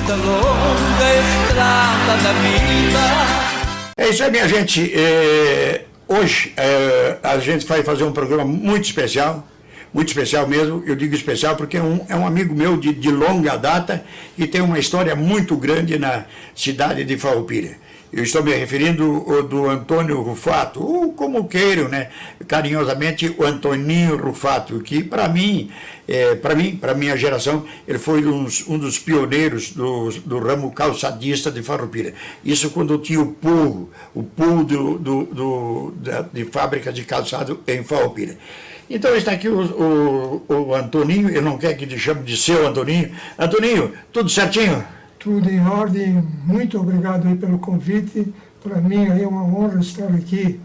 nesta longa estrada da vida. É isso aí, minha gente. Hoje a gente vai fazer um programa muito especial mesmo. Eu digo especial porque é um amigo meu de longa data e tem uma história muito grande na cidade de Farroupilha. Eu estou me referindo do Antônio Rufato, ou como queiram, né? Carinhosamente, o Antoninho Rufato, que para minha geração, ele foi um dos pioneiros do ramo calçadista de Farroupilha. Isso quando tinha o pool de fábrica de calçado em Farroupilha. Então está aqui o Antoninho, eu não quero que te chame de seu Antoninho. Antoninho, tudo certinho? Tudo em ordem, muito obrigado aí pelo convite. Para mim aí é uma honra estar aqui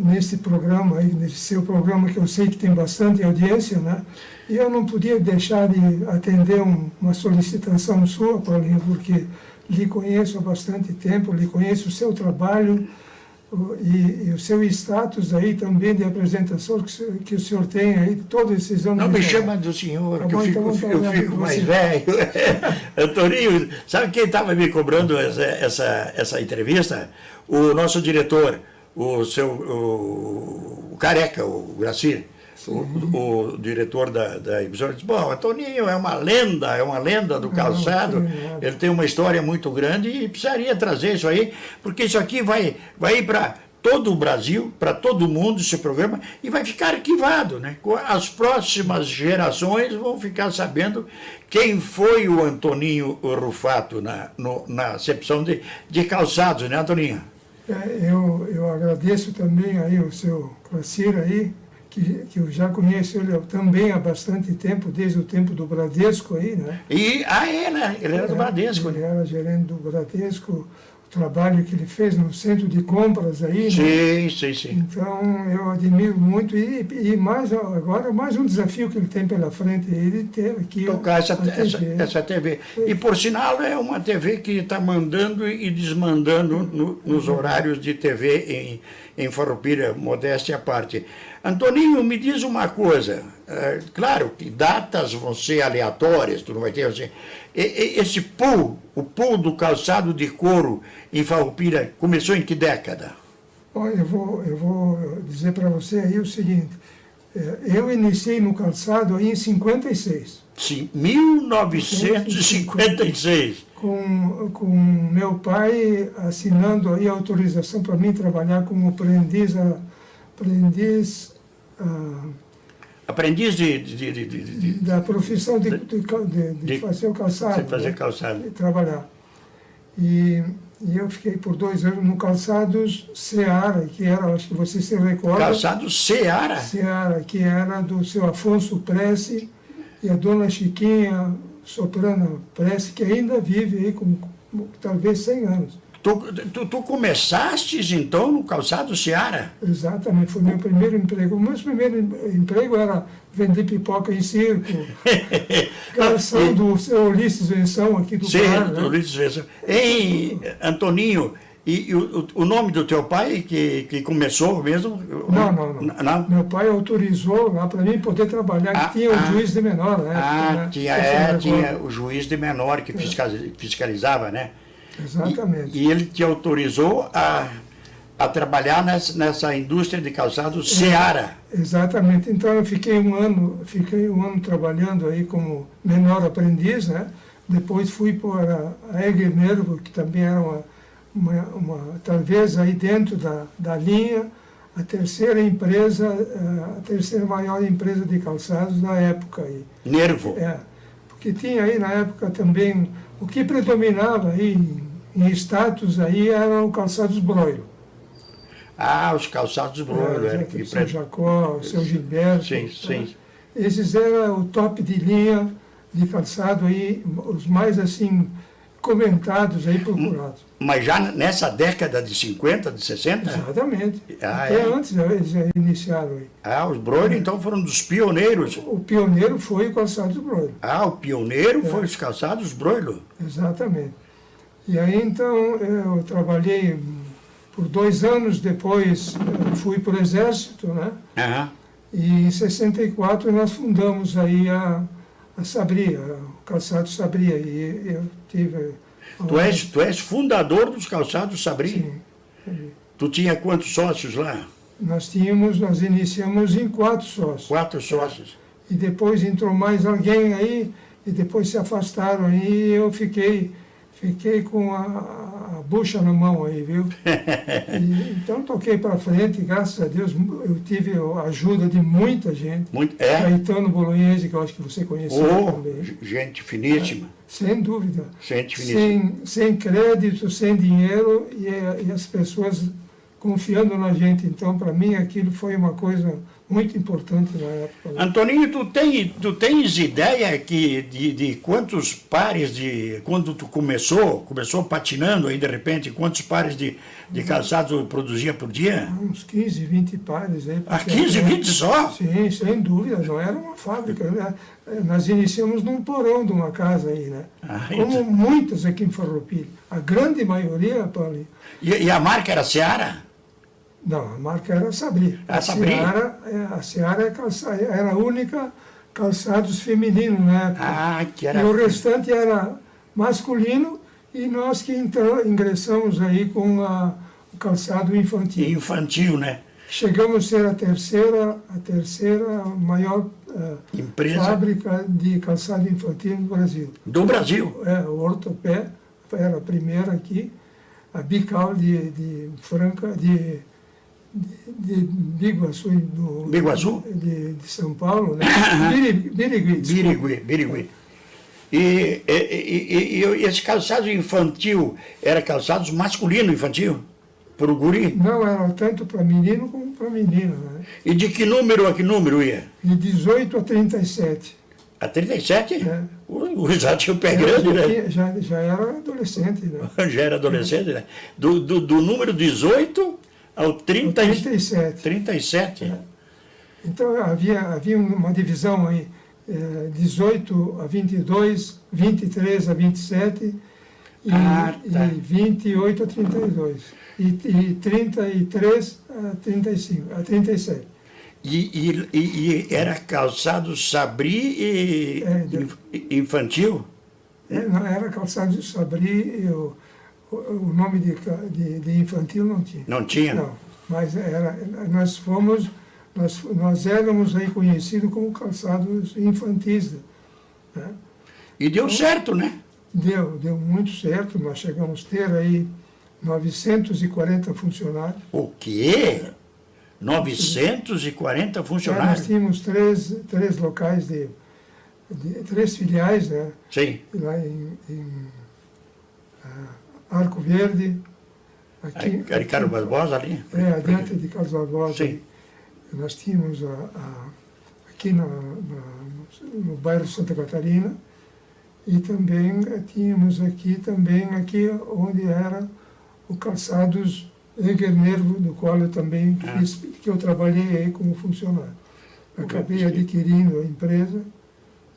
nesse programa, aí, nesse seu programa que eu sei que tem bastante audiência, né? E eu não podia deixar de atender uma solicitação sua, Paulinho, porque lhe conheço há bastante tempo, lhe conheço o seu trabalho e o seu status aí também de apresentação que o senhor tem aí todos esses anos. Não me chama do senhor, que eu fico mais velho. Antoninho, sabe quem estava me cobrando essa entrevista? O nosso diretor, o Careca, o Gracir, o diretor da emissora, disse: bom, Antoninho é uma lenda do calçado, ele tem uma história muito grande e precisaria trazer isso aí, porque isso aqui vai ir para todo o Brasil, para todo o mundo, esse programa, e vai ficar arquivado, né? As próximas gerações vão ficar sabendo quem foi o Antoninho Rufato na acepção de calçados, né, Antoninho? Eu agradeço também aí o seu Gracir aí, que eu já conheço ele também há bastante tempo, desde o tempo do Bradesco aí, né? Né? Ele era do Bradesco. Ele era gerente do Bradesco, o trabalho que ele fez no centro de compras aí, né? Sim. Então, eu admiro muito e agora mais um desafio que ele tem pela frente, ele ter aqui tocar essa TV. E, por sinal, é uma TV que está mandando e desmandando nos horários de TV em Farroupilha, modéstia à parte. Antoninho, me diz uma coisa, claro que datas vão ser aleatórias, tu não vai ter assim, esse o pool do calçado de couro em Farroupilha começou em que década? Olha, eu vou dizer para você aí o seguinte, eu iniciei no calçado aí em 56. Sim, 1956. Com meu pai assinando aí a autorização para mim trabalhar como aprendiz da profissão de fazer o calçado. De fazer calçado. De trabalhar. E eu fiquei por 2 anos no Calçados Seara, que era, acho que você se recorda. Calçados Seara? Seara, que era do seu Afonso Prece e a dona Chiquinha Soprano Prece, que ainda vive aí com talvez 100 anos. Tu começaste, então, no Calçado Seara? Exatamente, foi meu primeiro emprego. O meu primeiro emprego era vender pipoca em circo, garçom do seu Ulisses Venção, aqui do bar, né? Ulisses Venção. Ei, Antoninho, e o nome do teu pai que começou mesmo? Não. Meu pai autorizou lá para mim poder trabalhar, que tinha o juiz de menor, né? Tinha o juiz de menor que fiscalizava, né? Exatamente. E ele te autorizou a trabalhar nessa indústria de calçados Seara. Exatamente. Então eu fiquei um ano trabalhando aí como menor aprendiz, né? Depois fui para a Egger Nervo, que também era talvez aí dentro da linha, a terceira maior empresa de calçados da época aí. Nervo. Porque tinha aí na época também, o que predominava aí em status aí eram os calçados Broilo. Os calçados Broilo. O seu Jacó, o seu Gilberto. Sim. Esses eram o top de linha de calçado aí, os mais assim comentados aí, procurados. Mas já nessa década de 50, de 60? Exatamente. Até antes eles iniciaram aí. Os Broilo então foram dos pioneiros. O pioneiro foi o calçados Broilo. O pioneiro foi os calçados Broilo. Exatamente. E aí então eu trabalhei por 2 anos, depois fui para o Exército, né? E em 64 nós fundamos aí a a Sabri, o calçado Sabri, e eu tive... Tu és fundador dos calçados Sabri? Sim. Tu tinha quantos sócios lá? Nós iniciamos em 4 sócios. 4 sócios. E depois entrou mais alguém aí, e depois se afastaram aí, e eu fiquei com a bucha na mão aí, viu? Então toquei para frente, graças a Deus, eu tive a ajuda de muita gente. Caetano Bolognese, que eu acho que você conheceu também. Gente finíssima. Sem dúvida. Gente finíssima. Sem crédito, sem dinheiro, e as pessoas confiando na gente. Então, para mim, aquilo foi uma coisa muito importante na época. Antoninho, tu tens ideia de quantos pares quando tu começou patinando aí de repente, quantos pares de calçados tu produzia por dia? Uns 15, 20 pares aí. 15, 20 só? Sim, sem dúvida, não era uma fábrica, né? Nós iniciamos num porão de uma casa aí, né? Como muitas aqui em Farroupilha. A grande maioria, Paulinho. E a marca era Seara? Não, a marca era Sabri. A Seara era a única calçados feminino na época. E o restante era masculino, e nós que ingressamos aí com o calçado infantil. Infantil, né? Chegamos a ser a terceira maior empresa, fábrica de calçado infantil no Brasil. Do Brasil? O Ortopé era a primeira aqui, a Bical de Franca, de Biguaçu, de São Paulo, né? Birigui. E esse calçado infantil, era calçados masculino infantil? Para o guri? Não, era tanto para menino como para menina. Né? E de que número a que número ia? De 18 a 37. A 37? É. Já tinha o pé grande, né? Já era adolescente, né? Já era adolescente, né? Do número 18 ao 37. 37. É. Então havia uma divisão aí, 18 a 22, 23 a 27 e 28 a 32. E 33 a 35, a 37. E era calçado Sabri infantil? Não, era calçado Sabri, o nome de infantil não tinha. Não tinha? Não, mas nós éramos aí conhecidos como calçados infantis. Né? E deu certo, né? Deu muito certo, nós chegamos a ter aí 940 funcionários. O quê? 940 funcionários? Nós tínhamos três locais três filiais, né? Sim. Lá em Arco Verde. Aqui Carlos Barbosa ali? Adiante de Carlos Barbosa. Sim. Nós tínhamos aqui no bairro Santa Catarina, e também tínhamos aqui onde era o Calçados Eger Nervo, do qual eu também que eu trabalhei aí como funcionário. Acabei adquirindo a empresa,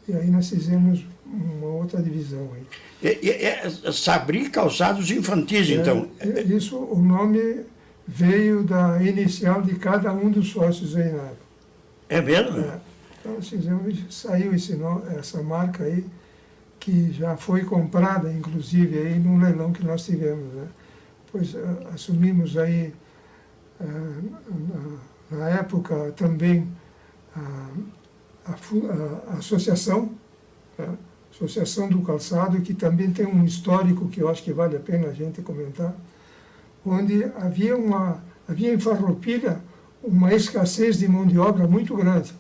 e aí nós fizemos uma outra divisão aí. Sabri Calçados Infantis, então? Isso, o nome veio da inicial de cada um dos sócios aí na época. É mesmo? Então nós fizemos, saiu essa marca aí, que já foi comprada, inclusive, aí num leilão que nós tivemos, né? Pois assumimos aí, na época também, a associação, né? Associação do Calçado, que também tem um histórico que eu acho que vale a pena a gente comentar, onde havia em Farroupilha uma escassez de mão de obra muito grande.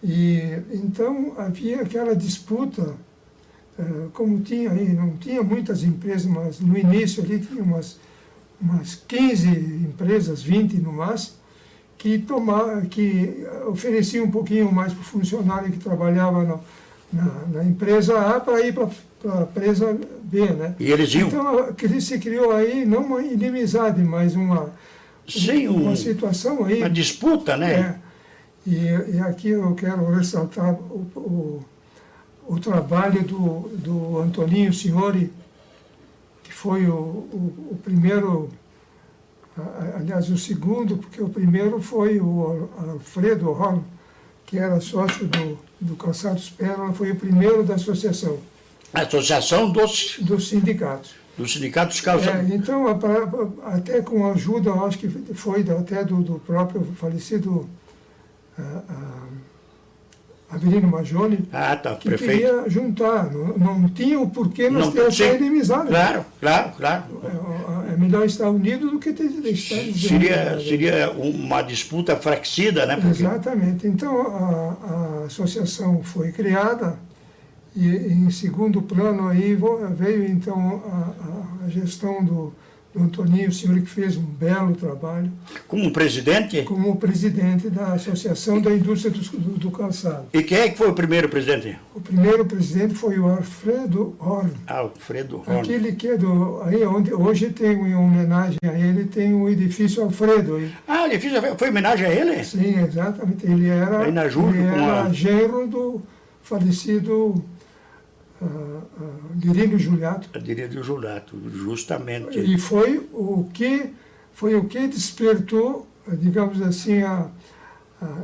E então havia aquela disputa, como tinha aí, não tinha muitas empresas, mas no início ali tinha umas 15 empresas, 20 no máximo, que ofereciam um pouquinho mais para o funcionário que trabalhava na empresa A para ir para a empresa B, né? E eles iam? Então se criou aí, não uma inimizade, mas uma situação aí. Uma disputa, né? E aqui eu quero ressaltar o trabalho do Antoninho Signori, que foi o primeiro, aliás, o segundo, porque o primeiro foi o Alfredo Horn, que era sócio do Calçados Pérola, foi o primeiro da associação. Associação Dos sindicatos. dos sindicatos calçados. Então, até com a ajuda, eu acho que foi até do próprio falecido Avelino Majoni, Ah, tá, que prefeito. queria juntar. Não tinha o porquê nós ter essa inimizade. Claro. É melhor estar unido do que estar desunido. Seria uma disputa fratricida, né? Porque Exatamente. Então, a associação foi criada e, em segundo plano, aí veio, então, a gestão do Antoninho, o senhor que fez um belo trabalho, como presidente. como presidente da Associação da Indústria do Calçado. E quem é que foi o primeiro presidente? O primeiro presidente foi o Alfredo Horn. Alfredo Horn. Aquele que é aí onde hoje tem, em homenagem a ele, tem o edifício Alfredo aí. Ah, ele foi homenagem a ele? Sim, exatamente. Ele era, Aí na Júlio, ele com era a- genro do falecido Guirino Juliato. Eu diria do Julato, justamente. E foi o que despertou, digamos assim,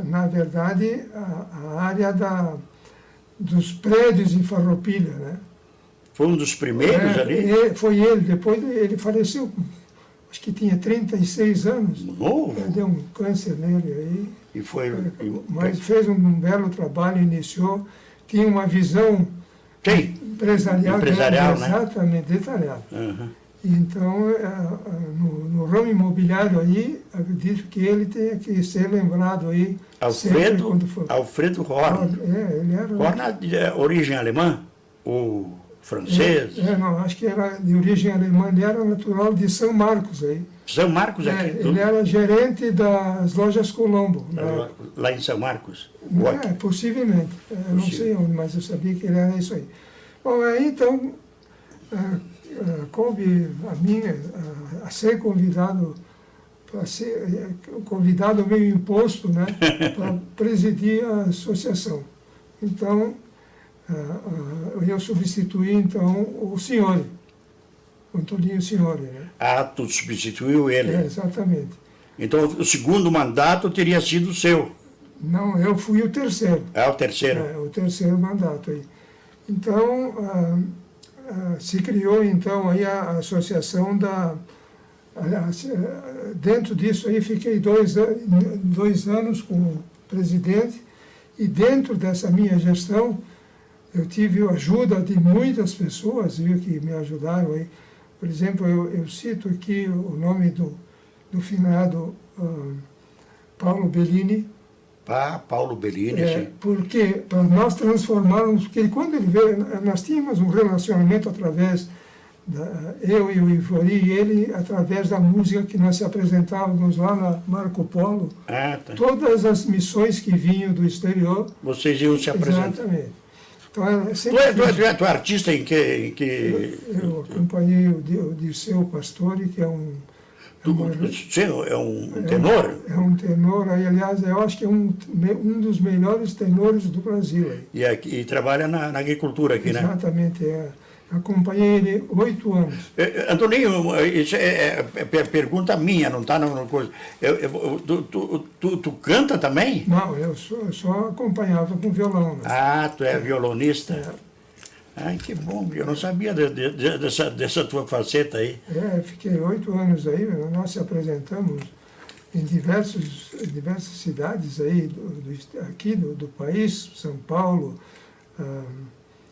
na verdade, a área dos prédios em Farroupilha, né? Foi um dos primeiros ali. Foi ele, depois ele faleceu, acho que tinha 36 anos, Novo. deu um câncer nele aí, E foi. mas fez um belo trabalho, iniciou, tinha uma visão Quem? empresarial, né? exatamente, detalhada. Uhum. Então, no ramo imobiliário aí, acredito que ele tenha que ser lembrado aí sempre quando for. Alfredo Horn. Ele era... Horn é de origem alemã? Ou francês? Não, acho que era de origem alemã, ele era natural de São Marcos aí. São Marcos aqui? Ele era gerente das lojas Colombo. Lá em São Marcos? Possivelmente. Eu não sei onde, mas eu sabia que ele era isso aí. Bom, aí então, coube a mim a ser convidado, para ser convidado meio imposto, né, para presidir a associação. Então, eu substituí então o senhor, o Antoninho Senhor, né? Ah, tu substituiu ele. Exatamente. Então, o segundo mandato teria sido seu. Não, eu fui o terceiro. É o terceiro. O terceiro mandato aí. Então, se criou então aí a associação dentro disso aí fiquei 2 anos como presidente, e dentro dessa minha gestão eu tive a ajuda de muitas pessoas, viu, que me ajudaram aí. Por exemplo, eu cito aqui o nome do finado Paulo Bellini. Paulo Bellini, sim. Porque para nós transformarmos, porque quando ele veio, nós tínhamos um relacionamento através, eu e o Ivori e ele, através da música que nós se apresentávamos lá na Marco Polo, Tá. todas as missões que vinham do exterior. Vocês iam se apresentar. Exatamente. Então, Tu é artista em que... Eu acompanhei o Dirceu Pastore, que é um é um tenor? É um tenor, aí, aliás, eu acho que é um dos melhores tenores do Brasil. Aí. E trabalha na agricultura aqui, né? Exatamente, acompanhei ele 8 anos. Antoninho, isso é pergunta minha, não está na coisa. Tu canta também? Não, eu só acompanhava com violão. Né? Ah, tu é violonista? Ai, que bom, eu não sabia dessa tua faceta aí. Fiquei 8 anos aí, nós se apresentamos em diversas cidades aí aqui do país, São Paulo,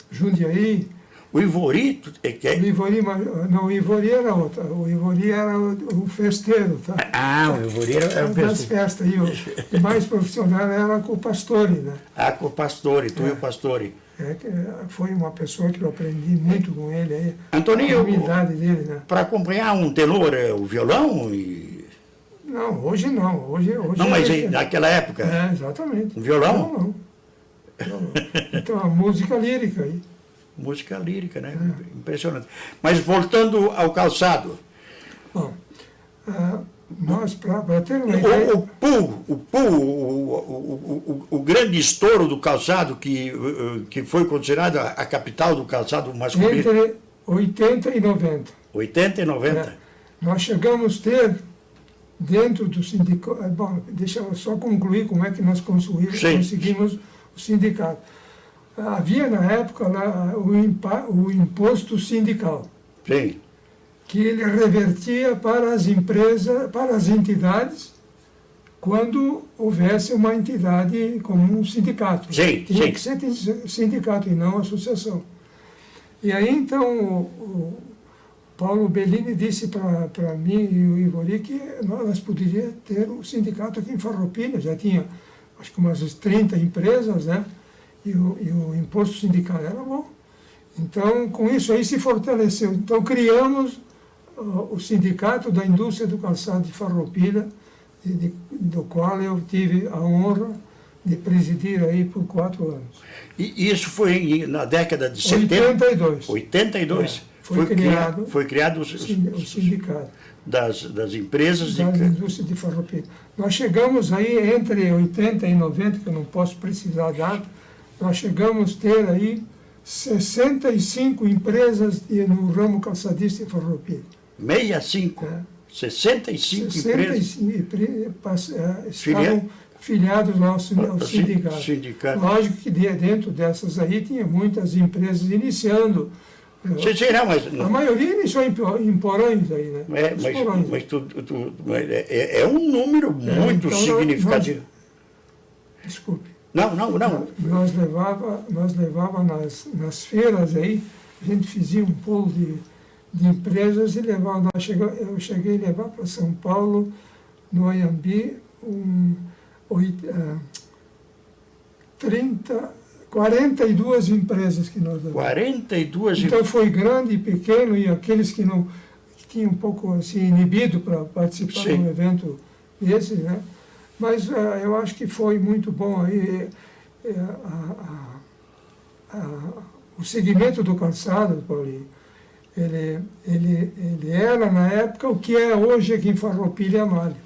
Jundiaí. O Ivori? O Ivori era outra, o Ivori era o festeiro, tá? O Ivori era o das festas, e o mais profissional era com o Pastore, né? Com o Pastore, tu e o Pastore. Foi uma pessoa que eu aprendi muito com ele aí. Antoninho, a humildade dele, né? Para acompanhar um tenor, o violão? Não, hoje não. Hoje não, mas naquela época? Exatamente. Um violão? Não. Então, a música lírica aí. Música lírica, né? Impressionante. Mas voltando ao calçado. Bom, nós, para ter uma ideia... O grande estouro do calçado, que foi considerado a capital do calçado masculino. Entre 80 e 90. 80 e 90? Nós chegamos a ter dentro do sindicato. Bom, deixa eu só concluir como é que nós conseguimos o sindicato. Havia na época lá o imposto sindical, Sim. que ele revertia para as empresas, para as entidades, quando houvesse uma entidade como um sindicato. Sim, Tinha sim. que ser sindicato e não associação. E aí, então, o Paulo Bellini disse para mim e o Ivori que nós poderíamos ter um sindicato aqui em Farroupilha. Já tinha, acho que umas 30 empresas, né? E o imposto sindical era bom. Então, com isso aí se fortaleceu. Então, criamos o Sindicato da Indústria do Calçado de Farroupilha, do qual eu tive a honra de presidir aí por 4 anos. E isso foi na década de 70? 82. 82? Foi criado o sindicato das empresas das indústrias de Farroupilha. Nós chegamos aí entre 80 e 90, que eu não posso precisar a data, nós chegamos a ter aí 65 empresas no ramo calçadista em Farroupilha. 65? É. 65 empresas? Estavam filiados lá ao sindicato. Sindicato. Lógico que dentro dessas aí tinha muitas empresas iniciando. Não, mas, A maioria iniciou em porões aí, né? Mas é um número muito então significativo. Desculpe. Não. Nós levava nas feiras aí, a gente fazia um pool de empresas e levava. Eu cheguei a levar para São Paulo, no Anhembi, 42 empresas que nós levamos. 42 Então foi grande e pequeno, e aqueles que tinham um pouco assim, inibido para participar de um evento desse, né? Mas eu acho que foi muito bom aí o segmento do calçado, Paulinho. Ele era, na época, o que é hoje aqui em Farroupilha e Amália.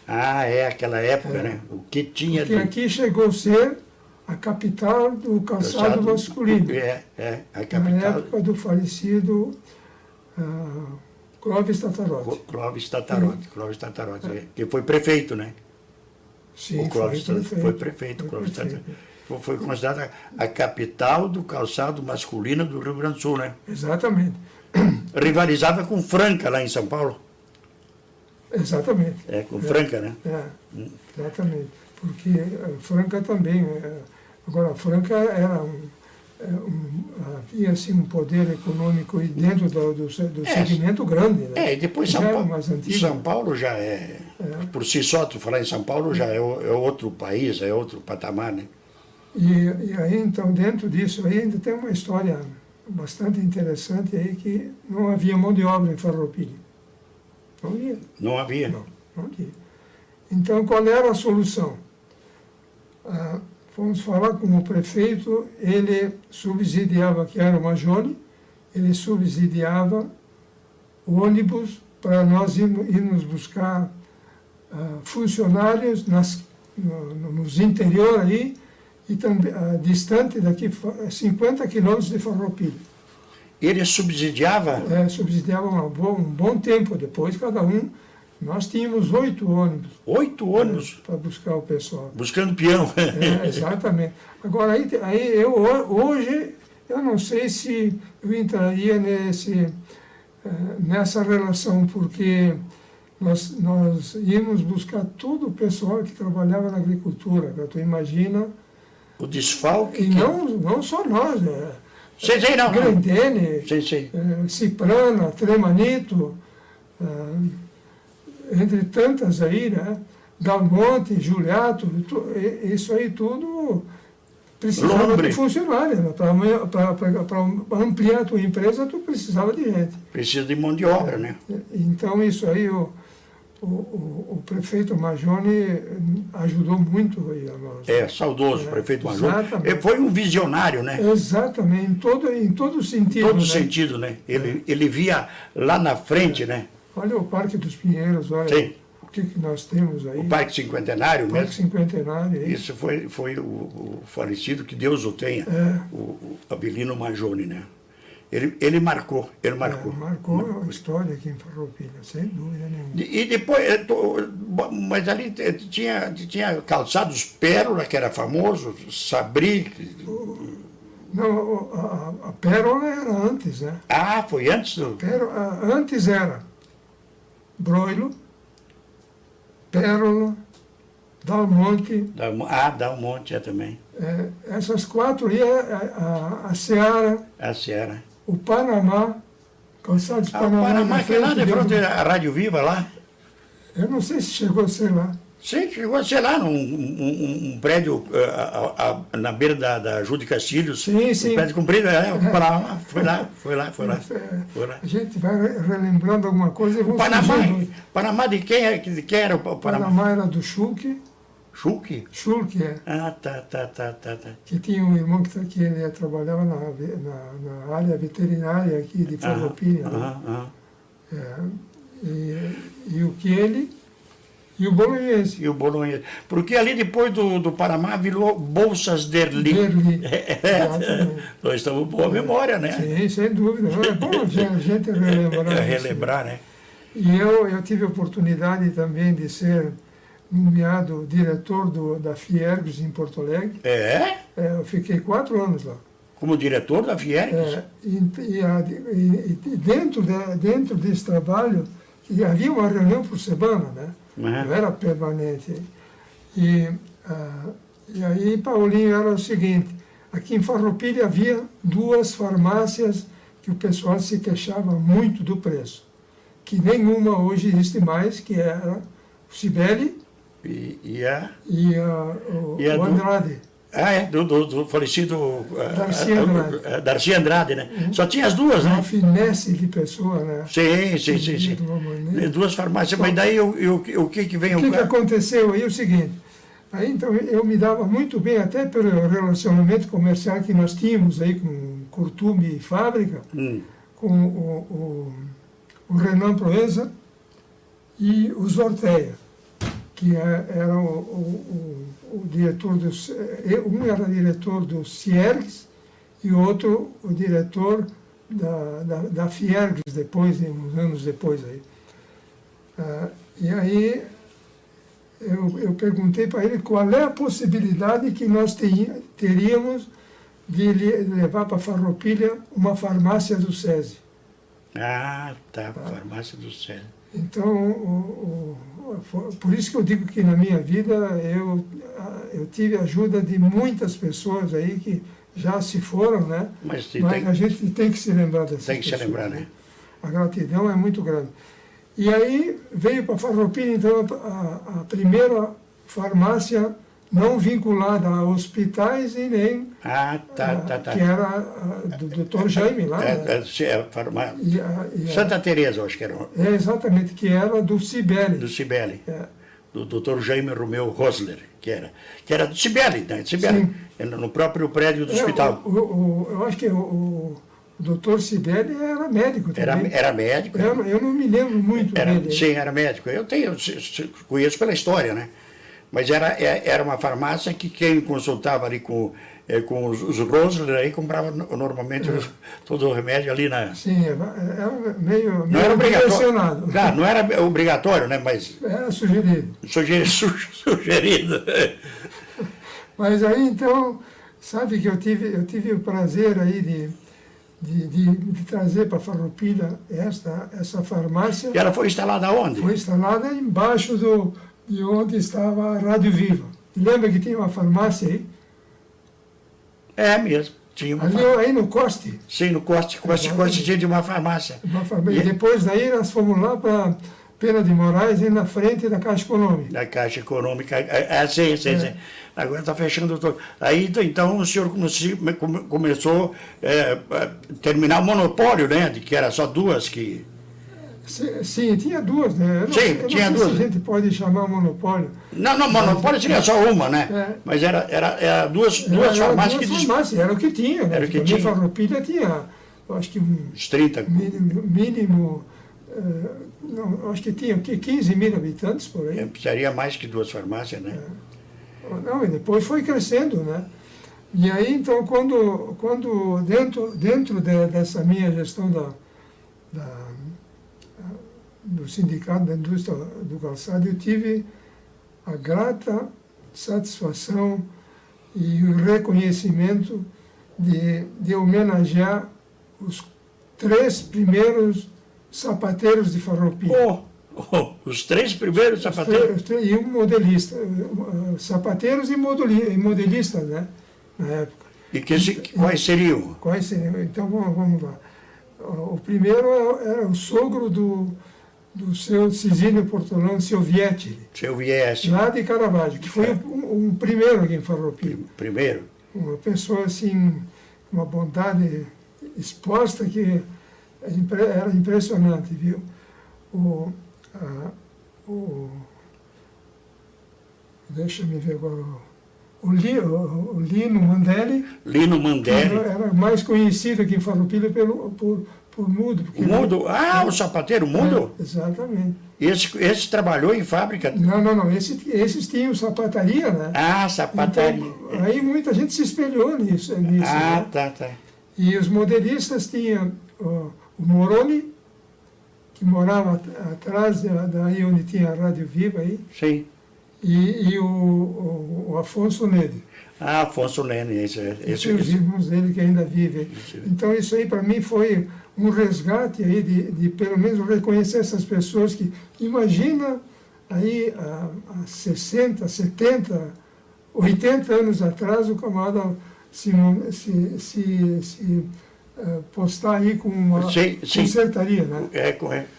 É aquela época, né? O que tinha... Porque aqui chegou a ser a capital do calçado masculino. A capital. Na época do falecido Clóvis Tatarotti. Clóvis Tatarotti, que foi prefeito, né? Sim, o Clóvis foi prefeito. Foi considerada a capital do calçado masculino do Rio Grande do Sul, né? Exatamente. Rivalizava com Franca, lá em São Paulo. Exatamente. Com Franca, né? Exatamente. Porque Franca também. Agora, Franca era havia assim, um poder econômico dentro do segmento grande. Né? E depois São Paulo já é... Por si só, tu falar em São Paulo já é outro país, é outro patamar, né? E aí, então, dentro disso aí ainda tem uma história bastante interessante aí, que não havia mão de obra em Farroupilha. Não havia. Não havia? Não havia. Então, qual era a solução? Fomos falar com o prefeito, ele subsidiava, que era o Majone, ele subsidiava ônibus para nós irmos buscar funcionários nos interior aí, e também distante daqui, 50 quilômetros de Farroupilha. Ele subsidiava? Subsidiava um bom tempo depois, cada um. Nós tínhamos 8 ônibus. 8 ônibus? Para buscar o pessoal. Buscando peão. Exatamente. Agora, hoje, eu não sei se eu entraria nessa relação, porque nós íamos buscar todo o pessoal que trabalhava na agricultura. Tu imagina... O desfalque... E não só nós, não. Grendene, Ciprana, Tremanito, entre tantas aí, né? Dalmonte, Juliato, isso aí tudo precisava de funcionário. Né? Para ampliar a tua empresa, tu precisava de gente. Precisa de mão de obra, né? Então, isso aí, o prefeito Majone ajudou muito aí a nós. Saudoso prefeito Majone. Exatamente. Foi um visionário, né? Exatamente, em todo sentido. Todo sentido, né? Ele via lá na frente, né? Olha o Parque dos Pinheiros, olha o que nós temos aí. O Parque Cinquentenário, Parque Cinquentenário. Isso foi o falecido, que Deus o tenha, o Avelino Majone, né? Ele marcou, ele marcou. Marcou a história aqui em Farroupilha, sem dúvida nenhuma. E depois, mas ali tinha calçados Pérola, que era famoso, Sabri. Não, a Pérola era antes, né? Ah, foi antes do... Antes era Broilo, Pérola, Dalmonte. Dalmonte também. Essas quatro aí, a Seara, A Seara. o Panamá, calçados O Panamá. Panamá, que é lá de frente deu- à Rádio Viva, lá. Eu não sei se chegou a ser lá. Sim, chegou a ser lá, num prédio na beira da Júlio de Castilhos. Sim, sim. Um prédio comprido, o Panamá, foi lá. A gente vai relembrando alguma coisa e vamos Panamá de quem era o Panamá? Panamá era do Schulke, Chuque? Schulke, Ah, tá. que tinha um irmão que ele trabalhava na área veterinária aqui de Farroupilha, né? E o Kelly e o Bolonhese. E o Bolonhesa. Porque ali depois do Panamá virou Bolsas Derli. Derli, exatamente. Nós estamos com boa memória, né? Sim, sem dúvida. É bom a gente relembrar isso. Relembrar, né? E eu tive a oportunidade também de ser nomeado diretor da Fiergs em Porto Alegre. Eu fiquei 4 anos lá. Como diretor da Fiergs? E dentro desse trabalho, havia uma reunião por semana, né? Não era permanente. E aí, Paulinho, era o seguinte, aqui em Farroupilha havia 2 farmácias que o pessoal se queixava muito do preço, que nenhuma hoje existe mais, que era o Cibele e o Andrade. Do falecido Darcy Andrade. né? Só tinha as duas, né? Uma finesse de pessoa, né? Sim. De uma maneira. 2 farmácias, mas daí o que vem... O que aconteceu aí é o seguinte, aí então eu me dava muito bem, até pelo relacionamento comercial que nós tínhamos aí com Curtume e Fábrica, com o Renan Proenza e o Zorteia, que era o diretor um era diretor do Ciergs e o outro o diretor da Fiergs depois, uns anos depois aí. E aí eu perguntei para ele qual é a possibilidade que nós teríamos de levar para Farroupilha uma farmácia do SESI. Farmácia do SESI. Então, por isso que eu digo que na minha vida eu tive a ajuda de muitas pessoas aí que já se foram, né? Mas a gente tem que se lembrar dessas pessoas. Tem que se lembrar, né? A gratidão é muito grande. E aí veio para Farroupilha, então, a primeira farmácia não vinculada a hospitais e nem... Que era do Dr. Jaime lá. Santa Teresa, acho que era. Exatamente, que era do Cibele. Do Cibele. Do Dr. Jaime Romeu Rosler, que era do Cibele, né? Cibele, no próprio prédio do hospital. Eu acho que o doutor Cibele era médico também. Era médico. Eu não me lembro muito dele. Sim, era médico. Eu conheço pela história, né? Mas era uma farmácia que quem consultava ali com os Rosler aí comprava normalmente todo o remédio ali na... Sim, era meio não era obrigatório. Não era obrigatório, né? Mas era sugerido. Sugerido. Mas aí então, sabe que eu tive o prazer aí de trazer para Farroupilha essa farmácia. E ela foi instalada onde? Foi instalada embaixo de onde estava a Rádio Viva. Lembra que tinha uma farmácia aí? É mesmo. Tinha uma aí no Coste. Sim, no Coste tinha de uma farmácia. E depois daí nós fomos lá para Pena de Moraes, aí na frente da Caixa Econômica. Da Caixa Econômica, sim. Agora está fechando todo. Aí, então, o senhor começou a terminar o monopólio, né? De que era só 2 que... Sim, tinha 2, né? Tinha 2. Se a gente pode chamar monopólio. Não, monopólio seria só uma, né? Mas era duas farmácias que... farmácias, era o que tinha, né? Era o que tinha. Farroupilha tinha, eu acho que uns 30... Mínimo não, acho que tinha 15 mil habitantes por aí. Seria mais que 2 farmácias, né? Não, e depois foi crescendo, né? E aí, então, quando dentro dessa minha gestão do sindicato da indústria do calçado, eu tive a grata satisfação e o reconhecimento de homenagear os 3 primeiros sapateiros de Farroupilha. Os 3 primeiros sapateiros? E um modelista, sapateiros e modelistas, né, na época. E quais seriam? Quais seriam? Então, vamos lá. O primeiro era o sogro do seu Cisílio Portolano, seu Vietti, Seu Viesse. lá de Caravaggio, que foi um primeiro aqui em Farroupilha. Primeiro? Uma pessoa, assim, uma bondade exposta que era impressionante, viu? Deixa-me ver agora, o Lino Mandelli. Lino Mandelli. Era mais conhecido aqui em Farroupilha por Mudo. Mudo? O sapateiro Mudo? Exatamente. Esse trabalhou em fábrica? Não. Esses tinham sapataria, né? Sapataria. Então, aí muita gente se espelhou nisso. Né? Tá. E os modelistas tinham o Moroni, que morava atrás daí onde tinha a Rádio Viva aí. Sim. E o Afonso Nede. Afonso Nede. Os irmãos dele que ainda vivem. Então isso aí para mim foi um resgate aí de pelo menos reconhecer essas pessoas que, imagina aí há 60, 70, 80 anos atrás o camarada se postar aí com uma consertaria, né?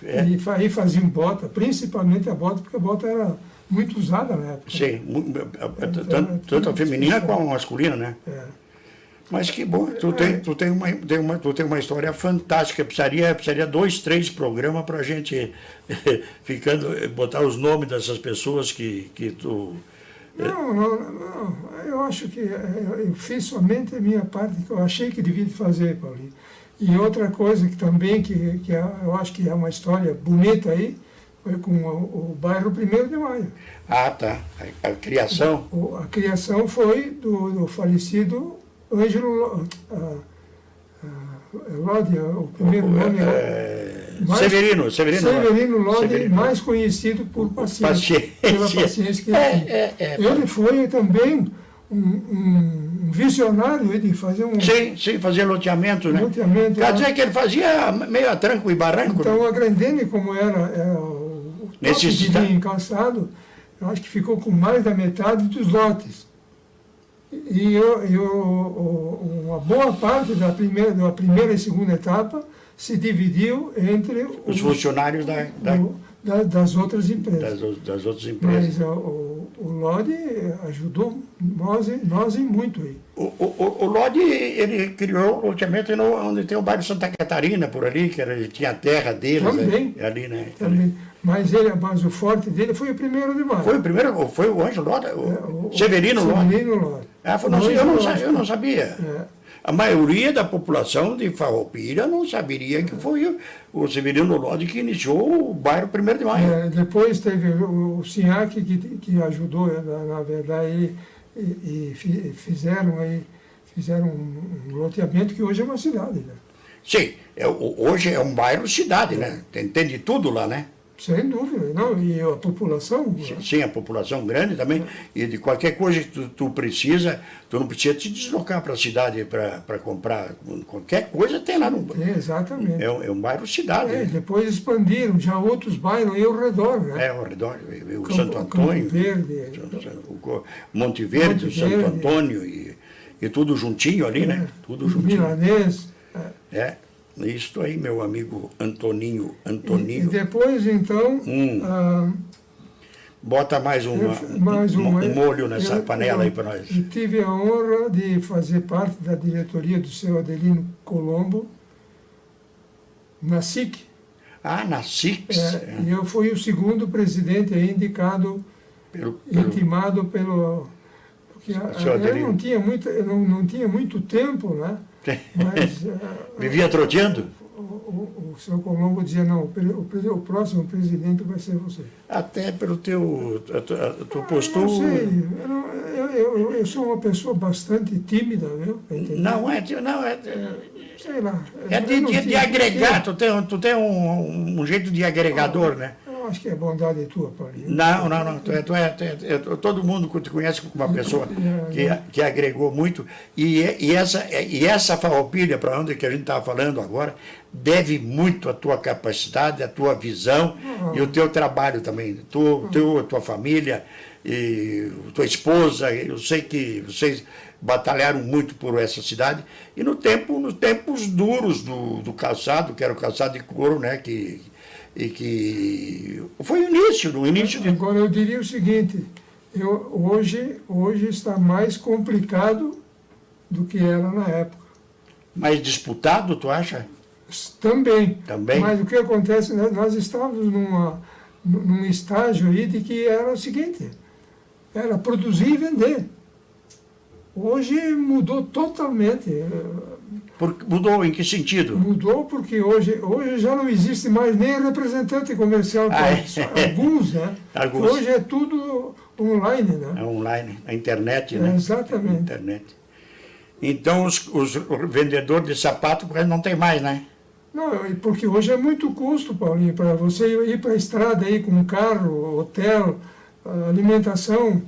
E aí faziam bota, principalmente a bota, porque a bota era muito usada na época. Sim, tanto a feminina como a masculina, né? Mas que bom, tu tem uma história fantástica. Precisaria 2, 3 programas para a gente botar os nomes dessas pessoas que tu... Não, eu acho que eu fiz somente a minha parte que eu achei que devia fazer, Paulinho. E outra coisa que também, que eu acho que é uma história bonita aí, foi com o bairro 1º de Maio. Tá. A criação? A criação foi do falecido Ângelo Lodi, o primeiro nome Severino Lodi, mais conhecido por paciência, pela paciência que ele tinha. Ele foi também um visionário de fazer um... Sim, fazer loteamento, né? Quer dizer que ele fazia meio a tranco e barranco. Então, a Grandene, como era o toque de linha em calçado, eu acho que ficou com mais da metade dos lotes. E uma boa parte da primeira e segunda etapa se dividiu entre os funcionários das outras empresas. Das outras empresas. Mas o Lodi ajudou nós em muito aí. O Lodi, ele criou o loteamento onde tem o bairro Santa Catarina, por ali, que tinha a terra dele. Também. Ali, né? Também. Mas o forte dele foi o 1º de Maio. Foi o primeiro? Foi o Ângelo Lodi? Severino Lodi. Eu não sabia. A maioria da população de Farroupilha não saberia que foi o Severino Lodi que iniciou o bairro 1º de Maio. Depois teve o Sinhac que ajudou, na verdade, e fizeram um loteamento que hoje é uma cidade. Né? Sim, hoje é um bairro-cidade, né? Tem de tudo lá, né? Sem dúvida, não, e a população... Sim, a população grande também, e de qualquer coisa que tu precisa, tu não precisa te deslocar para a cidade para comprar, qualquer coisa tem lá no... Exatamente. É um bairro-cidade. Né? Depois expandiram já outros bairros aí ao redor, né? Ao redor, o Santo Antônio, o Monte Verde, o Santo Antônio, e tudo juntinho ali, né? Tudo juntinho. Milanês. Isso aí, meu amigo Antoninho. E depois, então... Bota mais um molho nessa panela aí para nós. Eu tive a honra de fazer parte da diretoria do seu Adelino Colombo, na SIC. Na SIC. E eu fui o 2º presidente aí indicado, intimado pelo... Porque eu não tinha muito tempo, né? Mas, vivia troteando? O senhor Colombo dizia, não, o próximo presidente vai ser você. Até pelo tua postura... Não sei, eu sou uma pessoa bastante tímida, viu? Não é, Sei lá. é de agregar, tu tem um jeito de agregador, né? Eu acho que é bondade tua, Paulinho. Não. Todo mundo te conhece como uma pessoa que agregou muito. E essa farroupilha, para onde que a gente estava falando agora, deve muito à tua capacidade, à tua visão e o teu trabalho também. Tua família, e tua esposa, eu sei que vocês batalharam muito por essa cidade. E nos tempos duros do calçado, que era o calçado de couro, né? Que foi no início de... Agora, eu diria o seguinte, hoje está mais complicado do que era na época. Mais disputado, tu acha? Também. Também? Mas o que acontece, nós estávamos num estágio aí de que era o seguinte, era produzir e vender. Hoje mudou totalmente. Mudou em que sentido? Mudou porque hoje já não existe mais nem representante comercial, alguns, né? Alguns. Hoje é tudo online, né? É online, a internet, né? Exatamente. Internet. Então, os vendedores de sapato não tem mais, né? Não, porque hoje é muito custo, Paulinho, para você ir para a estrada aí com carro, hotel, alimentação,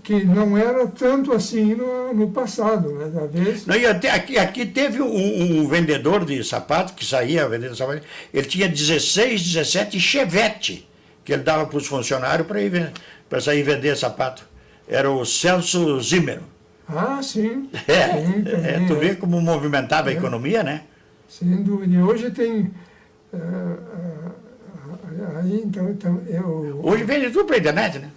que não era tanto assim no passado, né? Da vez. Não, e até aqui teve um vendedor de sapato que saía vendendo sapato, ele tinha 16, 17 Chevette que ele dava para os funcionários para sair vender sapato. Era o Celso Zimmer. Ah, sim. Sim, também, tu vê como movimentava a economia, né? Sem dúvida. E hoje tem... aí, então, Hoje vende tudo pela internet, né?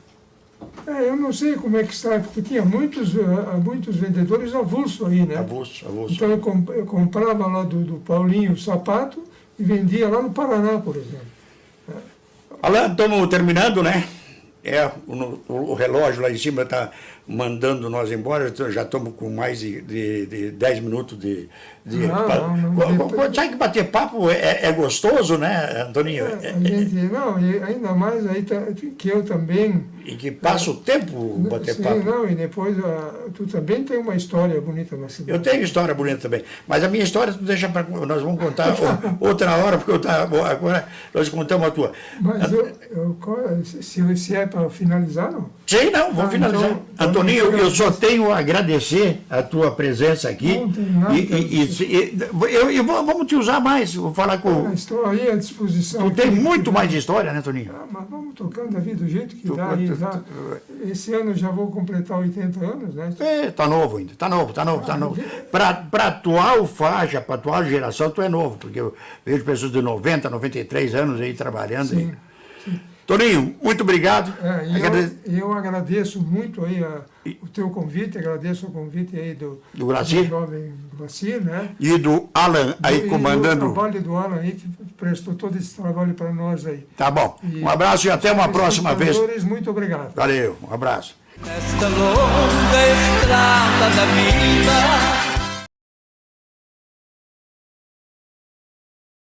Eu não sei como é que está, porque tinha muitos vendedores avulso aí, né? Avulso. Então eu comprava lá do Paulinho o sapato e vendia lá no Paraná, por exemplo. Alan, estamos terminando, né? O relógio lá em cima está mandando nós embora, já estamos com mais de 10 minutos de sabe que bater papo é gostoso, né, Antoninho? E ainda mais aí que eu também... E que passa o tempo bater papo. Não, e depois tu também tem uma história bonita na cidade. Eu tenho história bonita também, mas a minha história tu deixa para... Nós vamos contar outra hora, porque agora nós contamos a tua. Mas se é para finalizar, não? Sim, não, vamos finalizar. Então, Antoninho, eu só tenho a agradecer a tua presença aqui. Não tem nada. Vamos te usar mais, vou falar com... Estou aí à disposição. Tu tem muito mais de história, né, Toninho? Mas vamos tocando a vida do jeito que dá. Esse ano eu já vou completar 80 anos, né? Tá novo ainda, tá novo. Para atual faixa, para atual geração, tu é novo, porque eu vejo pessoas de 90, 93 anos aí trabalhando. Sim. Toninho, muito obrigado. Eu agradeço muito aí o teu convite, agradeço o convite aí do Glaci, jovem Glaci, né? E do Alan aí comandando. O trabalho do Alan aí, que prestou todo esse trabalho para nós aí. Tá bom. Um abraço e até uma próxima vez. Muito obrigado. Valeu, um abraço. Nesta longa estrada da vida